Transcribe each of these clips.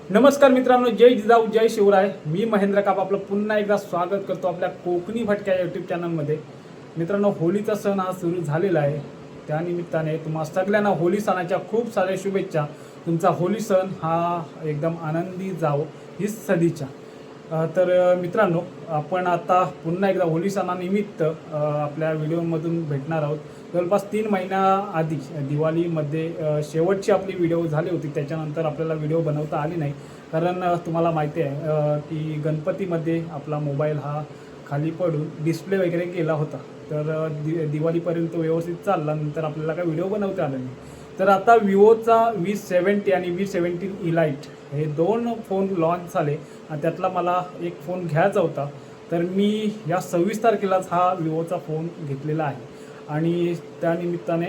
नमस्कार मित्रांनो, जय जिजाऊ जय शिवराय. मी महेंद्र काप आपलं पुन्हा एकदा स्वागत करतो आपल्या कोकणी भटक्या यूट्यूब चॅनलमध्ये. मित्रांनो, होळीचा सण हा सुरू झालेला आहे. त्यानिमित्ताने तुम्हा सगळ्यांना होळी सणाच्या खूप साऱ्या शुभेच्छा. तुमचा होळी सण हा एकदम आनंदी जावो हीच सदिच्छा. तर मित्रांनो, आपण आता पुन्हा एकदा होळी सणानिमित्त आपल्या व्हिडिओमधून भेटणार आहोत. जवळपास 3 महिन्याआधी दिवाळीमध्ये शेवटची आपली व्हिडिओ झाली होती. त्याच्यानंतर आपल्याला व्हिडिओ बनवता आली नाही, कारण तुम्हाला माहिती आहे की गणपतीमध्ये आपला मोबाईल हा खाली पडून डिस्प्ले वगैरे गेला होता. तर दिवाळीपर्यंत व्यवस्थित चालला, नंतर आपल्याला काय व्हिडिओ बनवता आला नाही. तर आता विवोचा V70 आणि V17 इलाइट हे 2 फोन लॉन्च झाले आणि त्यातला मला एक फोन घ्यायचा होता. तर मी या 26 तारखेलाच हा विवोचा फोन घेतलेला आहे आणि त्यानिमित्ताने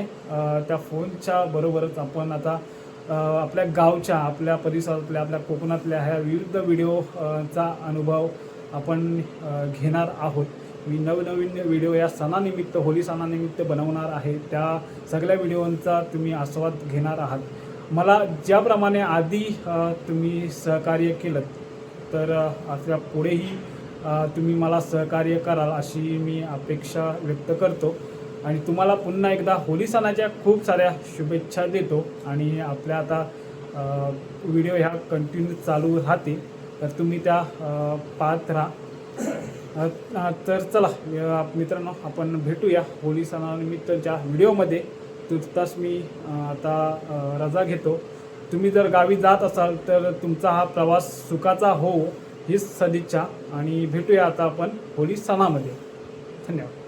त्या फोनच्या बरोबरच आपण आता आपल्या गावच्या, आपल्या परिसरातल्या, आपल्या कोकणातल्या ह्या विविध व्हिडिओचा अनुभव आपण घेणार आहोत. मी नवनवीन व्हिडिओ या सणानिमित्त, होळी सणानिमित्त बनवणार आहे. त्या सगळ्या व्हिडिओंचा तुम्ही आस्वाद घेणार आहात. मला ज्याप्रमाणे आधी तुम्ही सहकार्य केलं, तर आपल्या पुढेही तुम्ही मला सहकार्य कराल अशी मी अपेक्षा व्यक्त करतो. आणि तुम्हाला पुन्हा एकदा होळी सणाच्या खूप साऱ्या शुभेच्छा देतो. आणि आपल्या आता व्हिडिओ ह्या कंटिन्यू चालू राहतील, तर तुम्ही त्या पाहत राहा. तर चला मित्रांनो, आपण भेटूया होळी सणानिमित्तच्या व्हिडिओमध्ये. तुर्तास मी आता रजा घेतो. तुम्ही जर गावी जात असाल तर तुमचा हा प्रवास सुखाचा हो हीच सदिच्छा. आणि भेटूया आता आपण होळी सणामध्ये. धन्यवाद.